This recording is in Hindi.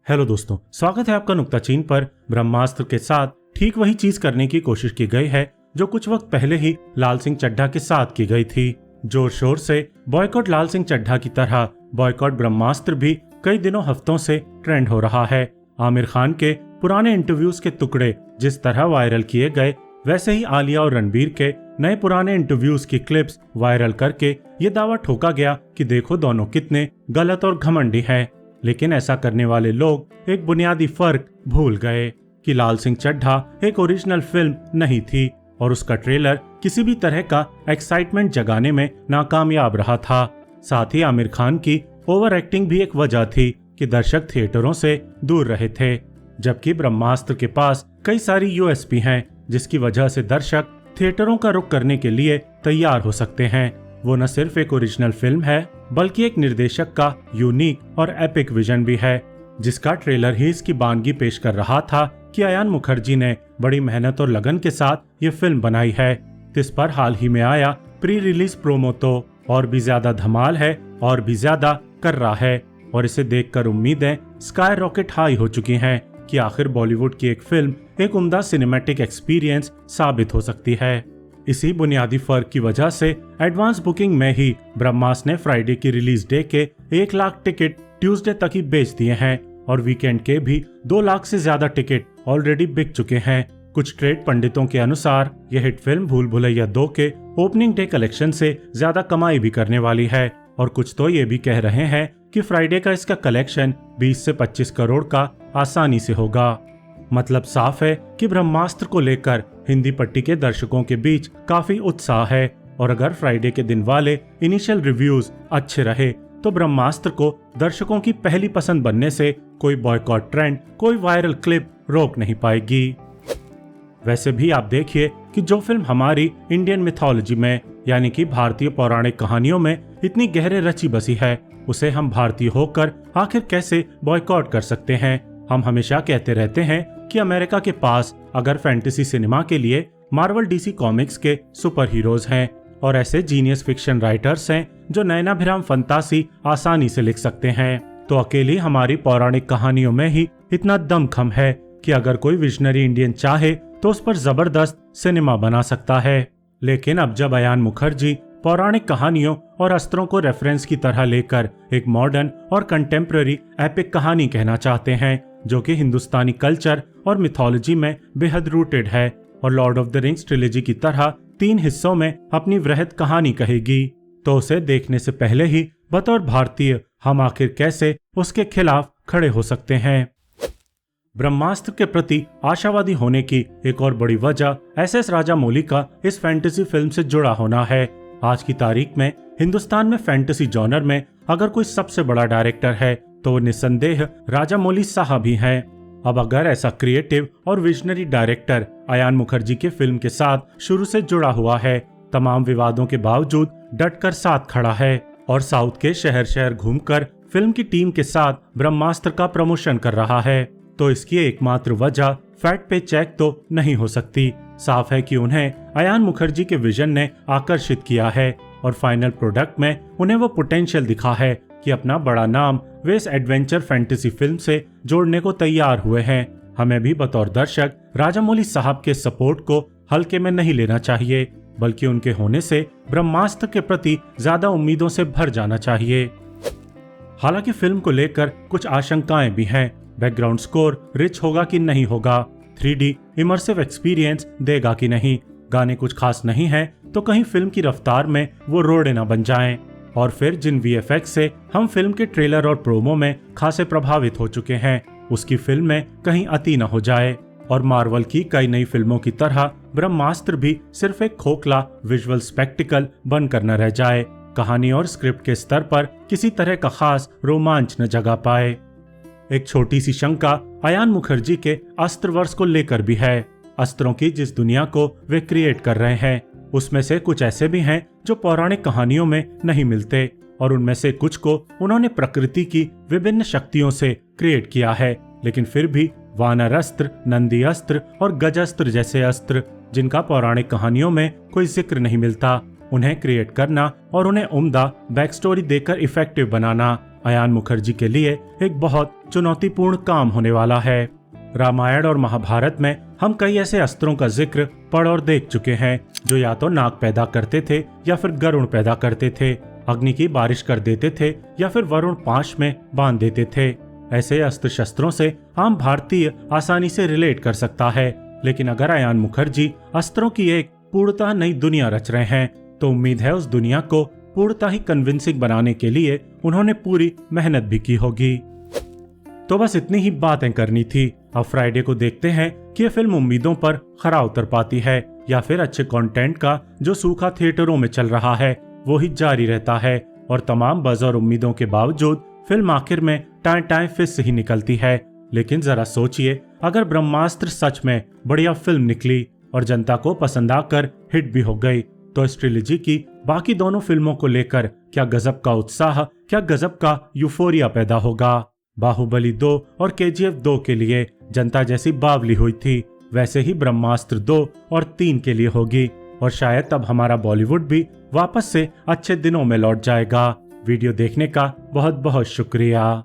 हेलो दोस्तों, स्वागत है आपका नुक्ता चीन पर। ब्रह्मास्त्र के साथ ठीक वही चीज करने की कोशिश की गई है जो कुछ वक्त पहले ही लाल सिंह चड्ढा के साथ की गई थी। जोर शोर से बॉयकॉट लाल सिंह चड्ढा की तरह बॉयकॉट ब्रह्मास्त्र भी कई दिनों हफ्तों से ट्रेंड हो रहा है। आमिर खान के पुराने इंटरव्यूज के टुकड़े जिस तरह वायरल किए गए, वैसे ही आलिया और रणबीर के नए पुराने इंटरव्यूज की क्लिप्स वायरल करके ये दावा ठोका गया कि देखो दोनों कितने गलत और घमंडी हैं। लेकिन ऐसा करने वाले लोग एक बुनियादी फर्क भूल गए कि लाल सिंह चड्ढा एक ओरिजिनल फिल्म नहीं थी और उसका ट्रेलर किसी भी तरह का एक्साइटमेंट जगाने में नाकामयाब रहा था। साथ ही आमिर खान की ओवर एक्टिंग भी एक वजह थी कि दर्शक थिएटरों से दूर रहे थे, जबकि ब्रह्मास्त्र के पास कई सारी यूएसपी हैं जिसकी वजह से दर्शक थिएटरों का रुख करने के लिए तैयार हो सकते हैं। वो न सिर्फ एक ओरिजिनल फिल्म है बल्कि एक निर्देशक का यूनिक और एपिक विजन भी है, जिसका ट्रेलर ही इसकी बानगी पेश कर रहा था कि अयान मुखर्जी ने बड़ी मेहनत और लगन के साथ ये फिल्म बनाई है। इस पर हाल ही में आया प्री रिलीज प्रोमो तो और भी ज्यादा धमाल है और भी ज्यादा कर रहा है और इसे देखकर उम्मीदें स्काई रॉकेट हाई हो चुकी हैं कि आखिर बॉलीवुड की एक फिल्म एक उम्दा सिनेमैटिक एक्सपीरियंस साबित हो सकती है। इसी बुनियादी फर्क की वजह से एडवांस बुकिंग में ही ब्रह्मास्त्र ने फ्राइडे की रिलीज डे के 1 लाख टिकट ट्यूसडे तक ही बेच दिए हैं और वीकेंड के भी 2 लाख से ज्यादा टिकट ऑलरेडी बिक चुके हैं। कुछ ट्रेड पंडितों के अनुसार यह हिट फिल्म भूल भुलैया 2 के ओपनिंग डे कलेक्शन से ज्यादा कमाई भी करने वाली है और कुछ तो ये भी कह रहे हैं कि फ्राइडे का इसका कलेक्शन 20 से 25 करोड़ का आसानी से होगा। मतलब साफ है कि ब्रह्मास्त्र को लेकर हिंदी पट्टी के दर्शकों के बीच काफी उत्साह है और अगर फ्राइडे के दिन वाले इनिशियल रिव्यूज अच्छे रहे तो ब्रह्मास्त्र को दर्शकों की पहली पसंद बनने से कोई बॉयकॉट ट्रेंड, कोई वायरल क्लिप रोक नहीं पाएगी। वैसे भी आप देखिए कि जो फिल्म हमारी इंडियन मिथोलॉजी में यानी कि भारतीय पौराणिक कहानियों में इतनी गहरे रची बसी है, उसे हम भारतीय होकर आखिर कैसे बॉयकॉट कर सकते हैं। हम हमेशा कहते रहते हैं कि अमेरिका के पास अगर फैंटेसी सिनेमा के लिए मार्वल डीसी कॉमिक्स के सुपर हीरोज हैं और ऐसे जीनियस फिक्शन राइटर्स हैं जो नैनाभिराम फंतासी आसानी से लिख सकते हैं, तो अकेली हमारी पौराणिक कहानियों में ही इतना दमखम है कि अगर कोई विजनरी इंडियन चाहे तो उस पर जबरदस्त सिनेमा बना सकता है। लेकिन अब जब अयान मुखर्जी पौराणिक कहानियों और अस्त्रों को रेफरेंस की तरह लेकर एक मॉडर्न और कंटेम्प्रेरी एपिक कहानी कहना चाहते हैं जो कि हिंदुस्तानी कल्चर और मिथोलॉजी में बेहद रूटेड है और Lord of the rings trilogy की तरह 3 हिस्सों में अपनी वृहद कहानी कहेगी, तो उसे देखने से पहले ही बतौर भारतीय हम आखिर कैसे उसके खिलाफ खड़े हो सकते हैं। ब्रह्मास्त्र के प्रति आशावादी होने की एक और बड़ी वजह एस राजामौली का इस फैंटेसी फिल्म से जुड़ा होना है। आज की तारीख में हिंदुस्तान में फैंटेसी जॉनर में अगर कोई सबसे बड़ा डायरेक्टर है तो वो निस्संदेह राजामौली साहब ही हैं। अब अगर ऐसा क्रिएटिव और विजनरी डायरेक्टर अयान मुखर्जी के फिल्म के साथ शुरू से जुड़ा हुआ है, तमाम विवादों के बावजूद डटकर साथ खड़ा है और साउथ के शहर शहर घूमकर फिल्म की टीम के साथ ब्रह्मास्त्र का प्रमोशन कर रहा है, तो इसकी एकमात्र वजह फैट पे चेक तो नहीं हो सकती। साफ है कि उन्हें अयान मुखर्जी के विजन ने आकर्षित किया है और फाइनल प्रोडक्ट में उन्हें वो पोटेंशियल दिखा है कि अपना बड़ा नाम वे इस एडवेंचर फैंटेसी फिल्म से जोड़ने को तैयार हुए हैं। हमें भी बतौर दर्शक राजामौली साहब के सपोर्ट को हल्के में नहीं लेना चाहिए, बल्कि उनके होने से ब्रह्मास्त्र के प्रति ज्यादा उम्मीदों से भर जाना चाहिए। हालांकि फिल्म को लेकर कुछ आशंकाएं भी हैं। बैकग्राउंड स्कोर रिच होगा कि नहीं होगा, 3D इमर्सिव एक्सपीरियंस देगा कि नहीं, गाने कुछ खास नहीं है तो कहीं फिल्म की रफ्तार में वो रोड़े न बन जाएं। और फिर जिन VFX से हम फिल्म के ट्रेलर और प्रोमो में खासे प्रभावित हो चुके हैं, उसकी फिल्म में कहीं अति न हो जाए और मार्वल की कई नई फिल्मों की तरह ब्रह्मास्त्र भी सिर्फ एक खोखला विजुअल स्पेक्टिकल बनकर न रह जाए, कहानी और स्क्रिप्ट के स्तर पर किसी तरह का खास रोमांच न जगा पाए। एक छोटी सी शंका अयान मुखर्जी के अस्त्रवर्ष को लेकर भी है। अस्त्रों की जिस दुनिया को वे क्रिएट कर रहे हैं उसमें से कुछ ऐसे भी हैं जो पौराणिक कहानियों में नहीं मिलते और उनमें से कुछ को उन्होंने प्रकृति की विभिन्न शक्तियों से क्रिएट किया है, लेकिन फिर भी वानर अस्त्र, नंदी अस्त्र और गजस्त्र जैसे अस्त्र जिनका पौराणिक कहानियों में कोई जिक्र नहीं मिलता, उन्हें क्रिएट करना और उन्हें उम्दा बैक स्टोरी देकर इफेक्टिव बनाना अयान मुखर्जी के लिए एक बहुत चुनौतीपूर्ण काम होने वाला है। रामायण और महाभारत में हम कई ऐसे अस्त्रों का जिक्र पढ़ और देख चुके हैं जो या तो नाग पैदा करते थे या फिर गरुण पैदा करते थे, अग्नि की बारिश कर देते थे या फिर वरुण पाश में बांध देते थे। ऐसे अस्त्र शस्त्रों से आम भारतीय आसानी से रिलेट कर सकता है, लेकिन अगर अयान मुखर्जी अस्त्रों की एक पूर्णतः नई दुनिया रच रहे हैं तो उम्मीद है उस दुनिया को पूर्णतः ही कन्विंसिंग बनाने के लिए उन्होंने पूरी मेहनत भी की होगी। तो बस इतनी ही बातें करनी थी। अब फ्राइडे को देखते हैं कि ये फिल्म उम्मीदों पर खरा उतर पाती है या फिर अच्छे कंटेंट का जो सूखा थिएटरों में चल रहा है वो ही जारी रहता है और तमाम बज़ और उम्मीदों के बावजूद फिल्म आखिर में टाइम फिस से ही निकलती है। लेकिन जरा सोचिए, अगर ब्रह्मास्त्र सच में बढ़िया फिल्म निकली और जनता को पसंद आकर हिट भी हो गई तो इस ट्रिलॉजी की बाकी दोनों फिल्मों को लेकर क्या गजब का उत्साह, क्या गजब का यूफोरिया पैदा होगा। बाहुबली 2 और KGF 2 के लिए जनता जैसी बावली हुई थी वैसे ही ब्रह्मास्त्र 2 और 3 के लिए होगी और शायद तब हमारा बॉलीवुड भी वापस से अच्छे दिनों में लौट जाएगा। वीडियो देखने का बहुत बहुत शुक्रिया।